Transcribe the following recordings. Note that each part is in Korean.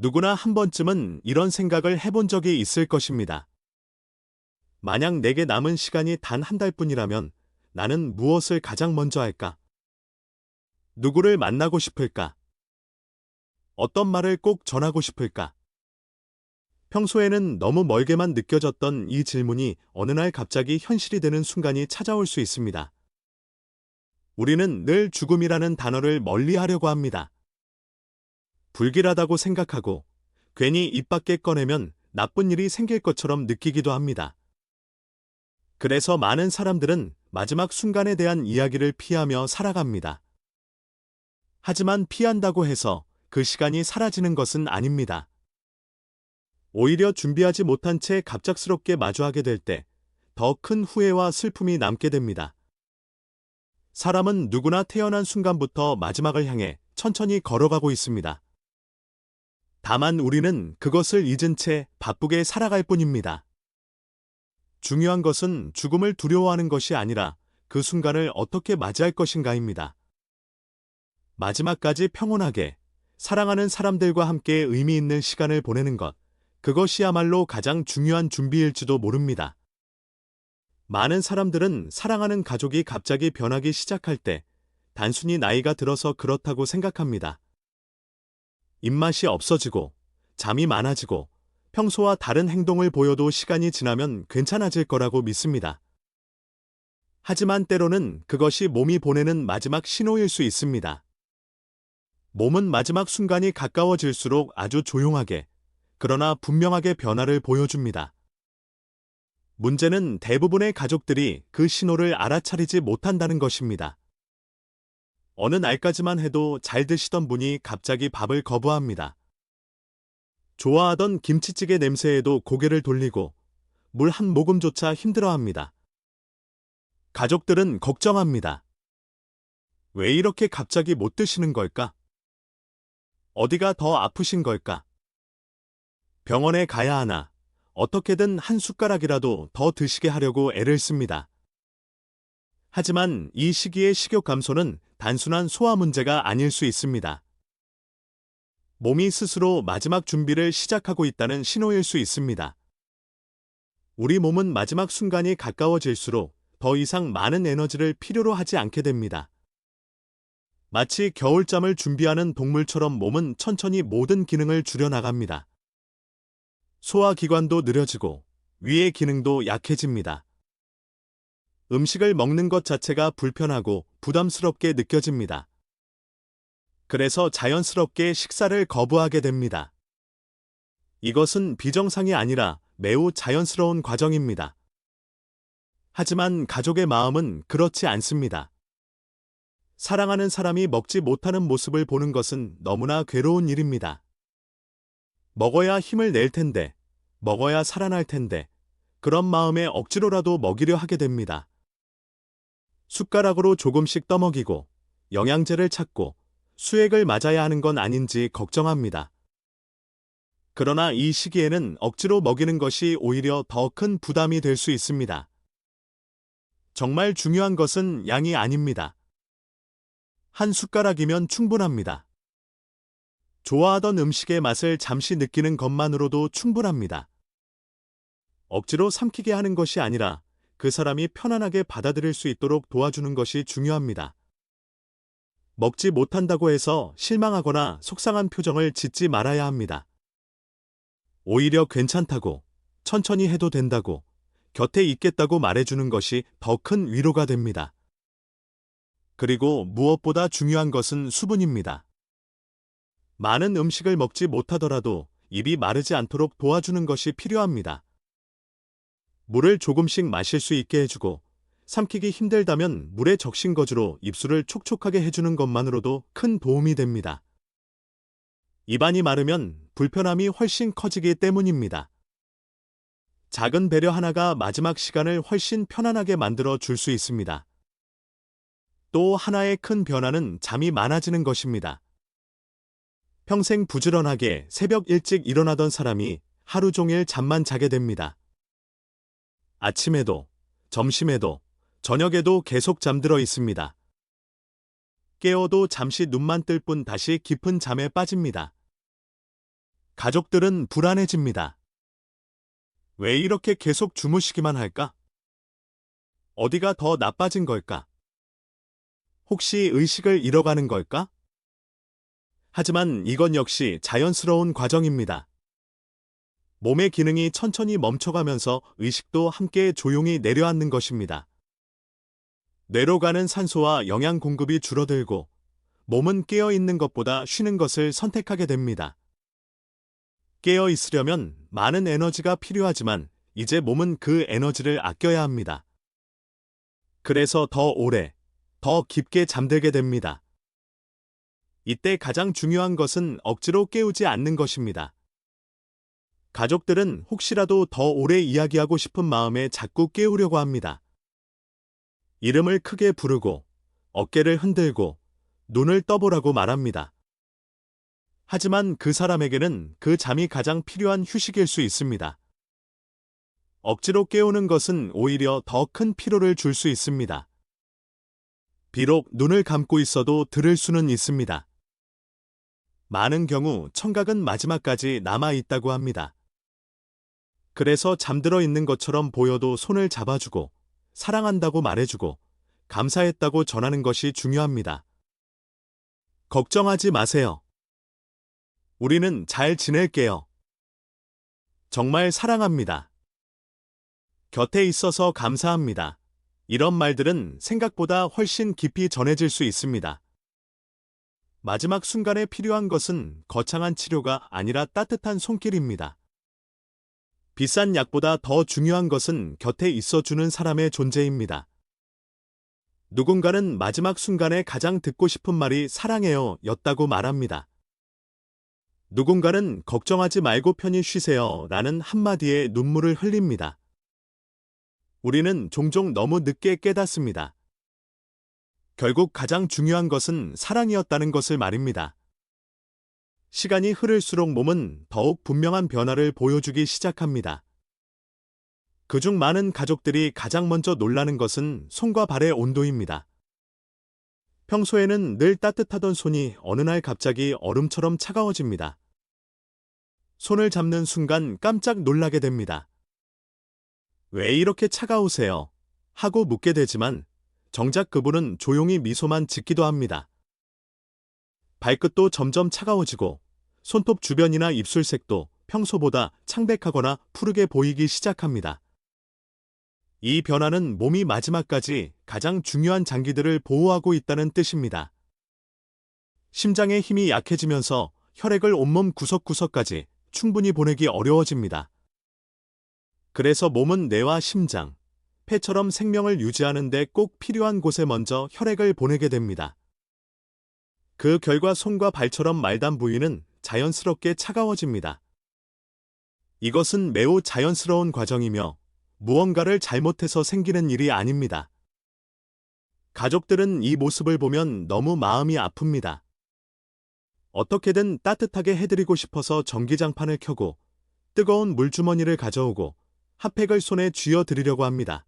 누구나 한 번쯤은 이런 생각을 해본 적이 있을 것입니다. 만약 내게 남은 시간이 단 한 달뿐이라면 나는 무엇을 가장 먼저 할까? 누구를 만나고 싶을까? 어떤 말을 꼭 전하고 싶을까? 평소에는 너무 멀게만 느껴졌던 이 질문이 어느 날 갑자기 현실이 되는 순간이 찾아올 수 있습니다. 우리는 늘 죽음이라는 단어를 멀리 하려고 합니다. 불길하다고 생각하고 괜히 입 밖에 꺼내면 나쁜 일이 생길 것처럼 느끼기도 합니다. 그래서 많은 사람들은 마지막 순간에 대한 이야기를 피하며 살아갑니다. 하지만 피한다고 해서 그 시간이 사라지는 것은 아닙니다. 오히려 준비하지 못한 채 갑작스럽게 마주하게 될 때 더 큰 후회와 슬픔이 남게 됩니다. 사람은 누구나 태어난 순간부터 마지막을 향해 천천히 걸어가고 있습니다. 다만 우리는 그것을 잊은 채 바쁘게 살아갈 뿐입니다. 중요한 것은 죽음을 두려워하는 것이 아니라 그 순간을 어떻게 맞이할 것인가입니다. 마지막까지 평온하게 사랑하는 사람들과 함께 의미 있는 시간을 보내는 것, 그것이야말로 가장 중요한 준비일지도 모릅니다. 많은 사람들은 사랑하는 가족이 갑자기 변하기 시작할 때 단순히 나이가 들어서 그렇다고 생각합니다. 입맛이 없어지고, 잠이 많아지고, 평소와 다른 행동을 보여도 시간이 지나면 괜찮아질 거라고 믿습니다. 하지만 때로는 그것이 몸이 보내는 마지막 신호일 수 있습니다. 몸은 마지막 순간이 가까워질수록 아주 조용하게, 그러나 분명하게 변화를 보여줍니다. 문제는 대부분의 가족들이 그 신호를 알아차리지 못한다는 것입니다. 어느 날까지만 해도 잘 드시던 분이 갑자기 밥을 거부합니다. 좋아하던 김치찌개 냄새에도 고개를 돌리고 물 한 모금조차 힘들어합니다. 가족들은 걱정합니다. 왜 이렇게 갑자기 못 드시는 걸까? 어디가 더 아프신 걸까? 병원에 가야 하나? 어떻게든 한 숟가락이라도 더 드시게 하려고 애를 씁니다. 하지만 이 시기의 식욕 감소는 단순한 소화 문제가 아닐 수 있습니다. 몸이 스스로 마지막 준비를 시작하고 있다는 신호일 수 있습니다. 우리 몸은 마지막 순간이 가까워질수록 더 이상 많은 에너지를 필요로 하지 않게 됩니다. 마치 겨울잠을 준비하는 동물처럼 몸은 천천히 모든 기능을 줄여나갑니다. 소화기관도 느려지고 위의 기능도 약해집니다. 음식을 먹는 것 자체가 불편하고 부담스럽게 느껴집니다. 그래서 자연스럽게 식사를 거부하게 됩니다. 이것은 비정상이 아니라 매우 자연스러운 과정입니다. 하지만 가족의 마음은 그렇지 않습니다. 사랑하는 사람이 먹지 못하는 모습을 보는 것은 너무나 괴로운 일입니다. 먹어야 힘을 낼 텐데, 먹어야 살아날 텐데, 그런 마음에 억지로라도 먹이려 하게 됩니다. 숟가락으로 조금씩 떠먹이고, 영양제를 찾고, 수액을 맞아야 하는 건 아닌지 걱정합니다. 그러나 이 시기에는 억지로 먹이는 것이 오히려 더 큰 부담이 될 수 있습니다. 정말 중요한 것은 양이 아닙니다. 한 숟가락이면 충분합니다. 좋아하던 음식의 맛을 잠시 느끼는 것만으로도 충분합니다. 억지로 삼키게 하는 것이 아니라 그 사람이 편안하게 받아들일 수 있도록 도와주는 것이 중요합니다. 먹지 못한다고 해서 실망하거나 속상한 표정을 짓지 말아야 합니다. 오히려 괜찮다고, 천천히 해도 된다고, 곁에 있겠다고 말해주는 것이 더 큰 위로가 됩니다. 그리고 무엇보다 중요한 것은 수분입니다. 많은 음식을 먹지 못하더라도 입이 마르지 않도록 도와주는 것이 필요합니다. 물을 조금씩 마실 수 있게 해주고, 삼키기 힘들다면 물에 적신 거즈로 입술을 촉촉하게 해주는 것만으로도 큰 도움이 됩니다. 입안이 마르면 불편함이 훨씬 커지기 때문입니다. 작은 배려 하나가 마지막 시간을 훨씬 편안하게 만들어 줄 수 있습니다. 또 하나의 큰 변화는 잠이 많아지는 것입니다. 평생 부지런하게 새벽 일찍 일어나던 사람이 하루 종일 잠만 자게 됩니다. 아침에도, 점심에도, 저녁에도 계속 잠들어 있습니다. 깨어도 잠시 눈만 뜰 뿐 다시 깊은 잠에 빠집니다. 가족들은 불안해집니다. 왜 이렇게 계속 주무시기만 할까? 어디가 더 나빠진 걸까? 혹시 의식을 잃어가는 걸까? 하지만 이건 역시 자연스러운 과정입니다. 몸의 기능이 천천히 멈춰가면서 의식도 함께 조용히 내려앉는 것입니다. 뇌로 가는 산소와 영양 공급이 줄어들고 몸은 깨어 있는 것보다 쉬는 것을 선택하게 됩니다. 깨어 있으려면 많은 에너지가 필요하지만 이제 몸은 그 에너지를 아껴야 합니다. 그래서 더 오래, 더 깊게 잠들게 됩니다. 이때 가장 중요한 것은 억지로 깨우지 않는 것입니다. 가족들은 혹시라도 더 오래 이야기하고 싶은 마음에 자꾸 깨우려고 합니다. 이름을 크게 부르고 어깨를 흔들고 눈을 떠보라고 말합니다. 하지만 그 사람에게는 그 잠이 가장 필요한 휴식일 수 있습니다. 억지로 깨우는 것은 오히려 더 큰 피로를 줄 수 있습니다. 비록 눈을 감고 있어도 들을 수는 있습니다. 많은 경우 청각은 마지막까지 남아 있다고 합니다. 그래서 잠들어 있는 것처럼 보여도 손을 잡아주고 사랑한다고 말해주고 감사했다고 전하는 것이 중요합니다. 걱정하지 마세요. 우리는 잘 지낼게요. 정말 사랑합니다. 곁에 있어서 감사합니다. 이런 말들은 생각보다 훨씬 깊이 전해질 수 있습니다. 마지막 순간에 필요한 것은 거창한 치료가 아니라 따뜻한 손길입니다. 비싼 약보다 더 중요한 것은 곁에 있어주는 사람의 존재입니다. 누군가는 마지막 순간에 가장 듣고 싶은 말이 사랑해요 였다고 말합니다. 누군가는 걱정하지 말고 편히 쉬세요 라는 한마디에 눈물을 흘립니다. 우리는 종종 너무 늦게 깨닫습니다. 결국 가장 중요한 것은 사랑이었다는 것을 말입니다. 시간이 흐를수록 몸은 더욱 분명한 변화를 보여주기 시작합니다. 그중 많은 가족들이 가장 먼저 놀라는 것은 손과 발의 온도입니다. 평소에는 늘 따뜻하던 손이 어느 날 갑자기 얼음처럼 차가워집니다. 손을 잡는 순간 깜짝 놀라게 됩니다. 왜 이렇게 차가우세요? 하고 묻게 되지만 정작 그분은 조용히 미소만 짓기도 합니다. 발끝도 점점 차가워지고 손톱 주변이나 입술색도 평소보다 창백하거나 푸르게 보이기 시작합니다. 이 변화는 몸이 마지막까지 가장 중요한 장기들을 보호하고 있다는 뜻입니다. 심장의 힘이 약해지면서 혈액을 온몸 구석구석까지 충분히 보내기 어려워집니다. 그래서 몸은 뇌와 심장, 폐처럼 생명을 유지하는 데 꼭 필요한 곳에 먼저 혈액을 보내게 됩니다. 그 결과 손과 발처럼 말단 부위는 자연스럽게 차가워집니다. 이것은 매우 자연스러운 과정이며 무언가를 잘못해서 생기는 일이 아닙니다. 가족들은 이 모습을 보면 너무 마음이 아픕니다. 어떻게든 따뜻하게 해드리고 싶어서 전기장판을 켜고 뜨거운 물주머니를 가져오고 핫팩을 손에 쥐어드리려고 합니다.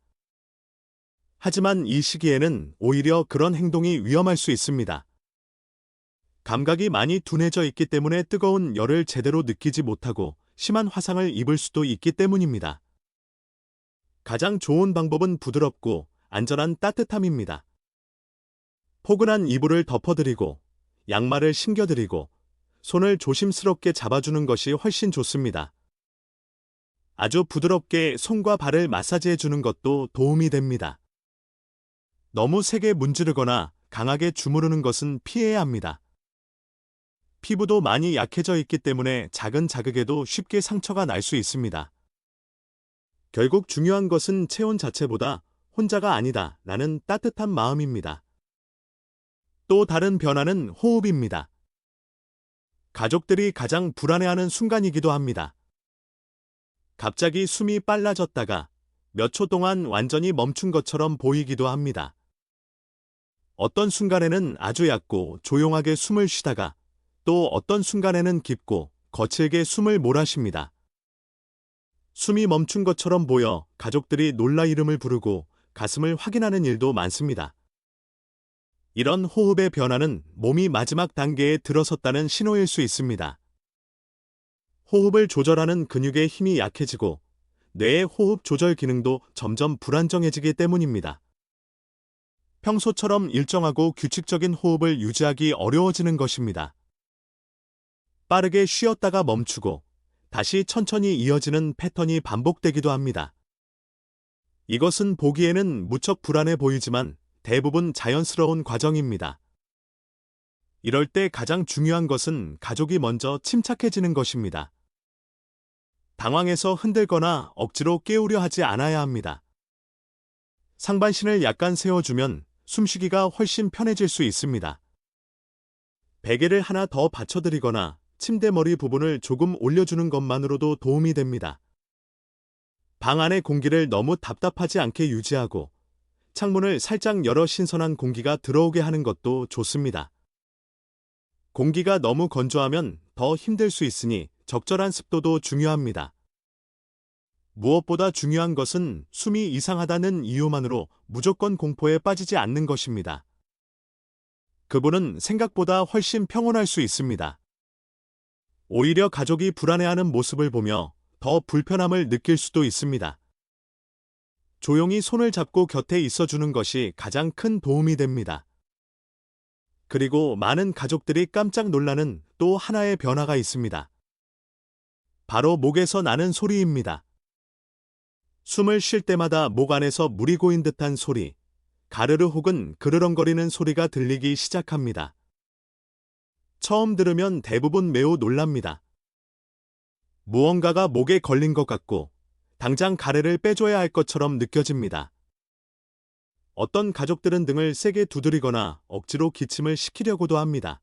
하지만 이 시기에는 오히려 그런 행동이 위험할 수 있습니다. 감각이 많이 둔해져 있기 때문에 뜨거운 열을 제대로 느끼지 못하고 심한 화상을 입을 수도 있기 때문입니다. 가장 좋은 방법은 부드럽고 안전한 따뜻함입니다. 포근한 이불을 덮어드리고 양말을 신겨드리고 손을 조심스럽게 잡아주는 것이 훨씬 좋습니다. 아주 부드럽게 손과 발을 마사지해주는 것도 도움이 됩니다. 너무 세게 문지르거나 강하게 주무르는 것은 피해야 합니다. 피부도 많이 약해져 있기 때문에 작은 자극에도 쉽게 상처가 날 수 있습니다. 결국 중요한 것은 체온 자체보다 혼자가 아니다 라는 따뜻한 마음입니다. 또 다른 변화는 호흡입니다. 가족들이 가장 불안해하는 순간이기도 합니다. 갑자기 숨이 빨라졌다가 몇 초 동안 완전히 멈춘 것처럼 보이기도 합니다. 어떤 순간에는 아주 얕고 조용하게 숨을 쉬다가 또 어떤 순간에는 깊고 거칠게 숨을 몰아쉽니다. 숨이 멈춘 것처럼 보여 가족들이 놀라 이름을 부르고 가슴을 확인하는 일도 많습니다. 이런 호흡의 변화는 몸이 마지막 단계에 들어섰다는 신호일 수 있습니다. 호흡을 조절하는 근육의 힘이 약해지고 뇌의 호흡 조절 기능도 점점 불안정해지기 때문입니다. 평소처럼 일정하고 규칙적인 호흡을 유지하기 어려워지는 것입니다. 빠르게 쉬었다가 멈추고 다시 천천히 이어지는 패턴이 반복되기도 합니다. 이것은 보기에는 무척 불안해 보이지만 대부분 자연스러운 과정입니다. 이럴 때 가장 중요한 것은 가족이 먼저 침착해지는 것입니다. 당황해서 흔들거나 억지로 깨우려 하지 않아야 합니다. 상반신을 약간 세워주면 숨쉬기가 훨씬 편해질 수 있습니다. 베개를 하나 더 받쳐드리거나 침대 머리 부분을 조금 올려주는 것만으로도 도움이 됩니다. 방 안의 공기를 너무 답답하지 않게 유지하고 창문을 살짝 열어 신선한 공기가 들어오게 하는 것도 좋습니다. 공기가 너무 건조하면 더 힘들 수 있으니 적절한 습도도 중요합니다. 무엇보다 중요한 것은 숨이 이상하다는 이유만으로 무조건 공포에 빠지지 않는 것입니다. 그분은 생각보다 훨씬 평온할 수 있습니다. 오히려 가족이 불안해하는 모습을 보며 더 불편함을 느낄 수도 있습니다. 조용히 손을 잡고 곁에 있어주는 것이 가장 큰 도움이 됩니다. 그리고 많은 가족들이 깜짝 놀라는 또 하나의 변화가 있습니다. 바로 목에서 나는 소리입니다. 숨을 쉴 때마다 목 안에서 물이 고인 듯한 소리, 가르르 혹은 그르렁거리는 소리가 들리기 시작합니다. 처음 들으면 대부분 매우 놀랍니다. 무언가가 목에 걸린 것 같고 당장 가래를 빼줘야 할 것처럼 느껴집니다. 어떤 가족들은 등을 세게 두드리거나 억지로 기침을 시키려고도 합니다.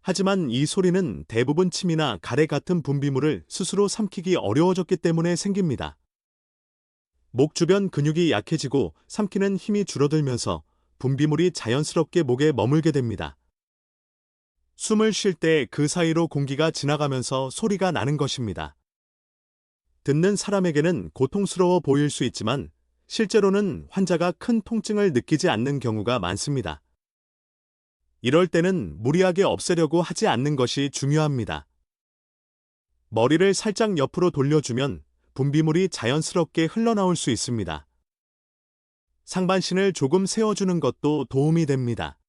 하지만 이 소리는 대부분 침이나 가래 같은 분비물을 스스로 삼키기 어려워졌기 때문에 생깁니다. 목 주변 근육이 약해지고 삼키는 힘이 줄어들면서 분비물이 자연스럽게 목에 머물게 됩니다. 숨을 쉴 때 그 사이로 공기가 지나가면서 소리가 나는 것입니다. 듣는 사람에게는 고통스러워 보일 수 있지만 실제로는 환자가 큰 통증을 느끼지 않는 경우가 많습니다. 이럴 때는 무리하게 없애려고 하지 않는 것이 중요합니다. 머리를 살짝 옆으로 돌려주면 분비물이 자연스럽게 흘러나올 수 있습니다. 상반신을 조금 세워주는 것도 도움이 됩니다.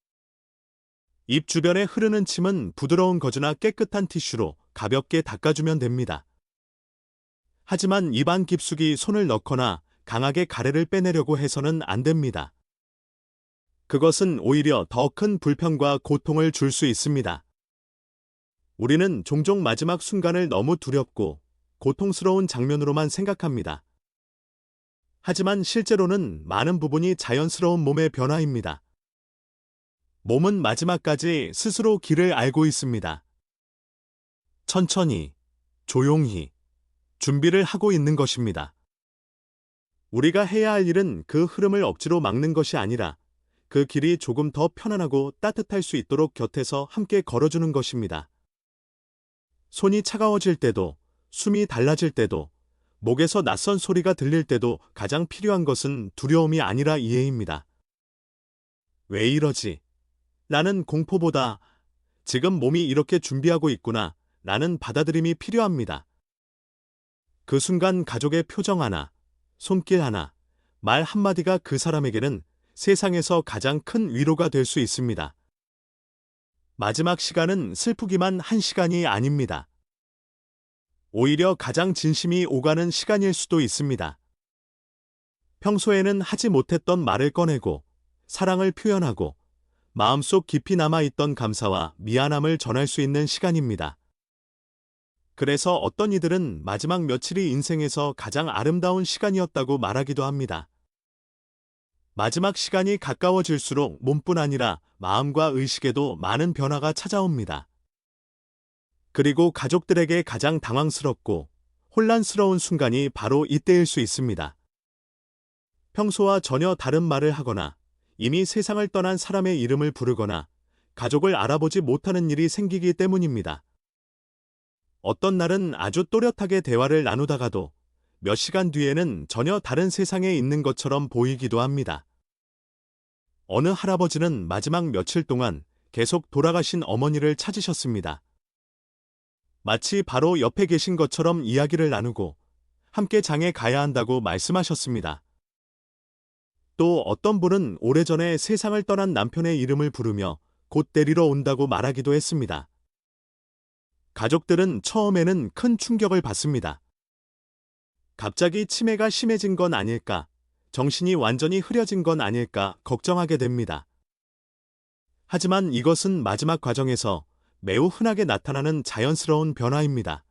입 주변에 흐르는 침은 부드러운 거즈나 깨끗한 티슈로 가볍게 닦아주면 됩니다. 하지만 입안 깊숙이 손을 넣거나 강하게 가래를 빼내려고 해서는 안 됩니다. 그것은 오히려 더 큰 불편과 고통을 줄 수 있습니다. 우리는 종종 마지막 순간을 너무 두렵고 고통스러운 장면으로만 생각합니다. 하지만 실제로는 많은 부분이 자연스러운 몸의 변화입니다. 몸은 마지막까지 스스로 길을 알고 있습니다. 천천히, 조용히 준비를 하고 있는 것입니다. 우리가 해야 할 일은 그 흐름을 억지로 막는 것이 아니라 그 길이 조금 더 편안하고 따뜻할 수 있도록 곁에서 함께 걸어주는 것입니다. 손이 차가워질 때도, 숨이 달라질 때도, 목에서 낯선 소리가 들릴 때도 가장 필요한 것은 두려움이 아니라 이해입니다. 왜 이러지? 나는 공포보다 지금 몸이 이렇게 준비하고 있구나 라는 받아들임이 필요합니다. 그 순간 가족의 표정 하나, 손길 하나, 말 한마디가 그 사람에게는 세상에서 가장 큰 위로가 될 수 있습니다. 마지막 시간은 슬프기만 한 시간이 아닙니다. 오히려 가장 진심이 오가는 시간일 수도 있습니다. 평소에는 하지 못했던 말을 꺼내고 사랑을 표현하고 마음속 깊이 남아있던 감사와 미안함을 전할 수 있는 시간입니다. 그래서 어떤 이들은 마지막 며칠이 인생에서 가장 아름다운 시간이었다고 말하기도 합니다. 마지막 시간이 가까워질수록 몸뿐 아니라 마음과 의식에도 많은 변화가 찾아옵니다. 그리고 가족들에게 가장 당황스럽고 혼란스러운 순간이 바로 이때일 수 있습니다. 평소와 전혀 다른 말을 하거나 이미 세상을 떠난 사람의 이름을 부르거나 가족을 알아보지 못하는 일이 생기기 때문입니다. 어떤 날은 아주 또렷하게 대화를 나누다가도 몇 시간 뒤에는 전혀 다른 세상에 있는 것처럼 보이기도 합니다. 어느 할아버지는 마지막 며칠 동안 계속 돌아가신 어머니를 찾으셨습니다. 마치 바로 옆에 계신 것처럼 이야기를 나누고 함께 장에 가야 한다고 말씀하셨습니다. 또 어떤 분은 오래전에 세상을 떠난 남편의 이름을 부르며 곧 데리러 온다고 말하기도 했습니다. 가족들은 처음에는 큰 충격을 받습니다. 갑자기 치매가 심해진 건 아닐까, 정신이 완전히 흐려진 건 아닐까 걱정하게 됩니다. 하지만 이것은 마지막 과정에서 매우 흔하게 나타나는 자연스러운 변화입니다.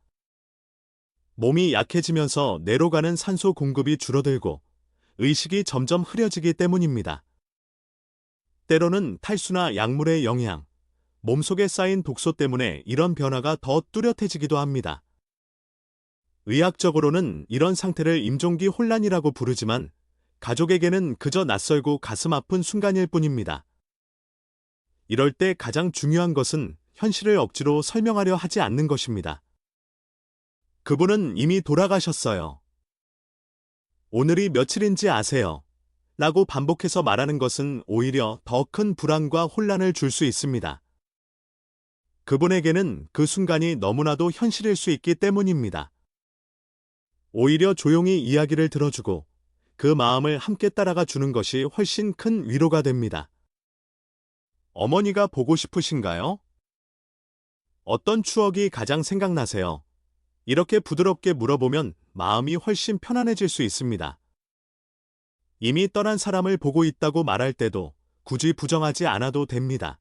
몸이 약해지면서 뇌로 가는 산소 공급이 줄어들고 의식이 점점 흐려지기 때문입니다. 때로는 탈수나 약물의 영향, 몸속에 쌓인 독소 때문에 이런 변화가 더 뚜렷해지기도 합니다. 의학적으로는 이런 상태를 임종기 혼란이라고 부르지만 가족에게는 그저 낯설고 가슴 아픈 순간일 뿐입니다. 이럴 때 가장 중요한 것은 현실을 억지로 설명하려 하지 않는 것입니다. 그분은 이미 돌아가셨어요. 오늘이 며칠인지 아세요? 라고 반복해서 말하는 것은 오히려 더 큰 불안과 혼란을 줄 수 있습니다. 그분에게는 그 순간이 너무나도 현실일 수 있기 때문입니다. 오히려 조용히 이야기를 들어주고 그 마음을 함께 따라가 주는 것이 훨씬 큰 위로가 됩니다. 어머니가 보고 싶으신가요? 어떤 추억이 가장 생각나세요? 이렇게 부드럽게 물어보면 마음이 훨씬 편안해질 수 있습니다. 이미 떠난 사람을 보고 있다고 말할 때도 굳이 부정하지 않아도 됩니다.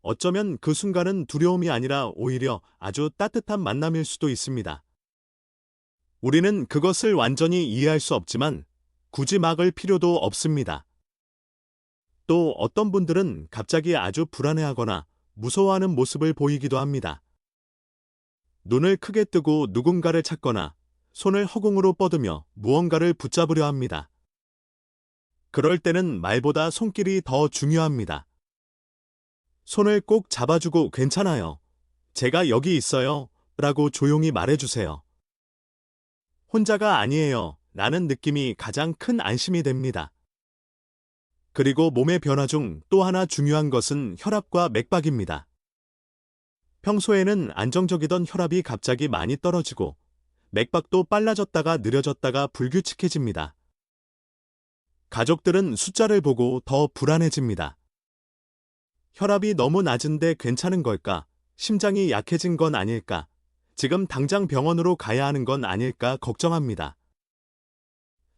어쩌면 그 순간은 두려움이 아니라 오히려 아주 따뜻한 만남일 수도 있습니다. 우리는 그것을 완전히 이해할 수 없지만 굳이 막을 필요도 없습니다. 또 어떤 분들은 갑자기 아주 불안해하거나 무서워하는 모습을 보이기도 합니다. 눈을 크게 뜨고 누군가를 찾거나 손을 허공으로 뻗으며 무언가를 붙잡으려 합니다. 그럴 때는 말보다 손길이 더 중요합니다. 손을 꼭 잡아주고 괜찮아요. 제가 여기 있어요. 라고 조용히 말해주세요. 혼자가 아니에요. 라는 느낌이 가장 큰 안심이 됩니다. 그리고 몸의 변화 중 또 하나 중요한 것은 혈압과 맥박입니다. 평소에는 안정적이던 혈압이 갑자기 많이 떨어지고 맥박도 빨라졌다가 느려졌다가 불규칙해집니다. 가족들은 숫자를 보고 더 불안해집니다. 혈압이 너무 낮은데 괜찮은 걸까? 심장이 약해진 건 아닐까? 지금 당장 병원으로 가야 하는 건 아닐까 걱정합니다.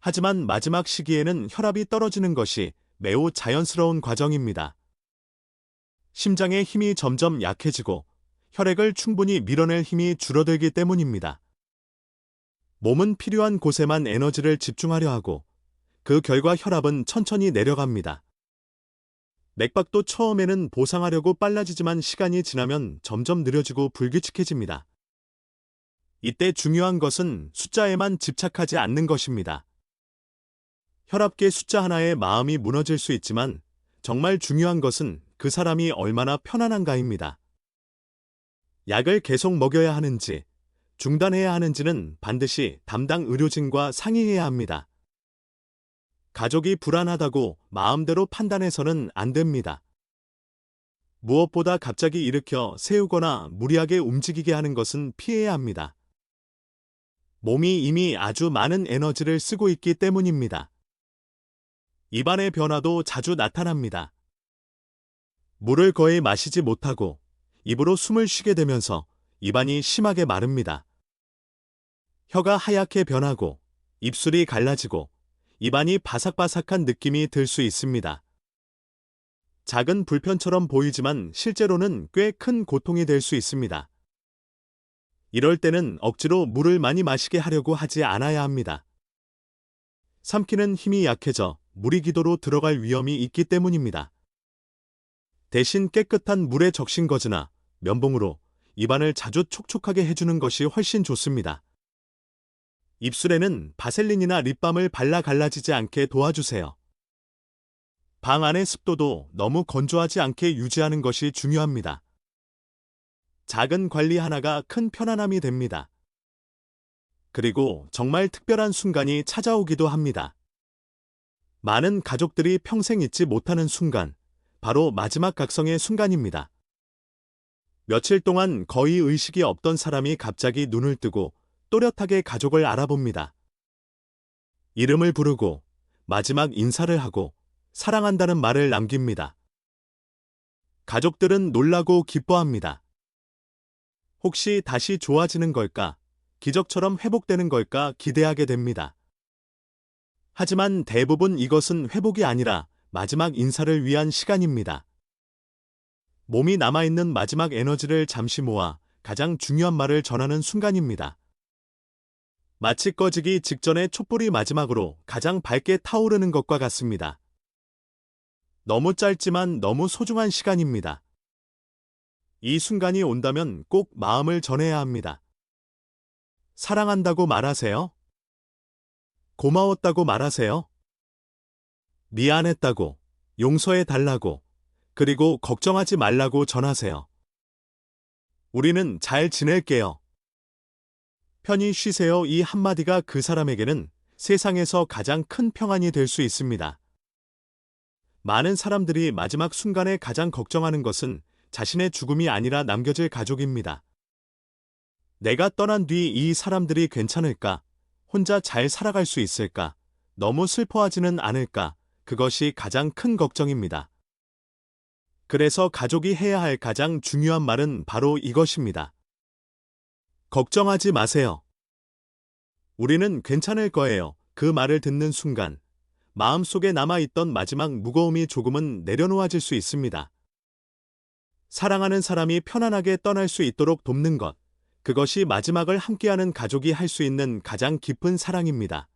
하지만 마지막 시기에는 혈압이 떨어지는 것이 매우 자연스러운 과정입니다. 심장의 힘이 점점 약해지고 혈액을 충분히 밀어낼 힘이 줄어들기 때문입니다. 몸은 필요한 곳에만 에너지를 집중하려 하고 그 결과 혈압은 천천히 내려갑니다. 맥박도 처음에는 보상하려고 빨라지지만 시간이 지나면 점점 느려지고 불규칙해집니다. 이때 중요한 것은 숫자에만 집착하지 않는 것입니다. 혈압계 숫자 하나에 마음이 무너질 수 있지만 정말 중요한 것은 그 사람이 얼마나 편안한가입니다. 약을 계속 먹여야 하는지, 중단해야 하는지는 반드시 담당 의료진과 상의해야 합니다. 가족이 불안하다고 마음대로 판단해서는 안 됩니다. 무엇보다 갑자기 일으켜 세우거나 무리하게 움직이게 하는 것은 피해야 합니다. 몸이 이미 아주 많은 에너지를 쓰고 있기 때문입니다. 입안의 변화도 자주 나타납니다. 물을 거의 마시지 못하고 입으로 숨을 쉬게 되면서 입안이 심하게 마릅니다. 혀가 하얗게 변하고 입술이 갈라지고 입안이 바삭바삭한 느낌이 들 수 있습니다. 작은 불편처럼 보이지만 실제로는 꽤 큰 고통이 될 수 있습니다. 이럴 때는 억지로 물을 많이 마시게 하려고 하지 않아야 합니다. 삼키는 힘이 약해져 무리기도로 들어갈 위험이 있기 때문입니다. 대신 깨끗한 물에 적신 거즈나 면봉으로 입안을 자주 촉촉하게 해주는 것이 훨씬 좋습니다. 입술에는 바셀린이나 립밤을 발라 갈라지지 않게 도와주세요. 방 안의 습도도 너무 건조하지 않게 유지하는 것이 중요합니다. 작은 관리 하나가 큰 편안함이 됩니다. 그리고 정말 특별한 순간이 찾아오기도 합니다. 많은 가족들이 평생 잊지 못하는 순간, 바로 마지막 각성의 순간입니다. 며칠 동안 거의 의식이 없던 사람이 갑자기 눈을 뜨고 또렷하게 가족을 알아봅니다. 이름을 부르고 마지막 인사를 하고 사랑한다는 말을 남깁니다. 가족들은 놀라고 기뻐합니다. 혹시 다시 좋아지는 걸까? 기적처럼 회복되는 걸까 기대하게 됩니다. 하지만 대부분 이것은 회복이 아니라 마지막 인사를 위한 시간입니다. 몸이 남아있는 마지막 에너지를 잠시 모아 가장 중요한 말을 전하는 순간입니다. 마치 꺼지기 직전에 촛불이 마지막으로 가장 밝게 타오르는 것과 같습니다. 너무 짧지만 너무 소중한 시간입니다. 이 순간이 온다면 꼭 마음을 전해야 합니다. 사랑한다고 말하세요. 고마웠다고 말하세요. 미안했다고, 용서해 달라고, 그리고 걱정하지 말라고 전하세요. 우리는 잘 지낼게요. 편히 쉬세요. 이 한마디가 그 사람에게는 세상에서 가장 큰 평안이 될 수 있습니다. 많은 사람들이 마지막 순간에 가장 걱정하는 것은 자신의 죽음이 아니라 남겨질 가족입니다. 내가 떠난 뒤 이 사람들이 괜찮을까? 혼자 잘 살아갈 수 있을까? 너무 슬퍼하지는 않을까? 그것이 가장 큰 걱정입니다. 그래서 가족이 해야 할 가장 중요한 말은 바로 이것입니다. 걱정하지 마세요. 우리는 괜찮을 거예요. 그 말을 듣는 순간, 마음속에 남아있던 마지막 무거움이 조금은 내려놓아질 수 있습니다. 사랑하는 사람이 편안하게 떠날 수 있도록 돕는 것, 그것이 마지막을 함께하는 가족이 할 수 있는 가장 깊은 사랑입니다.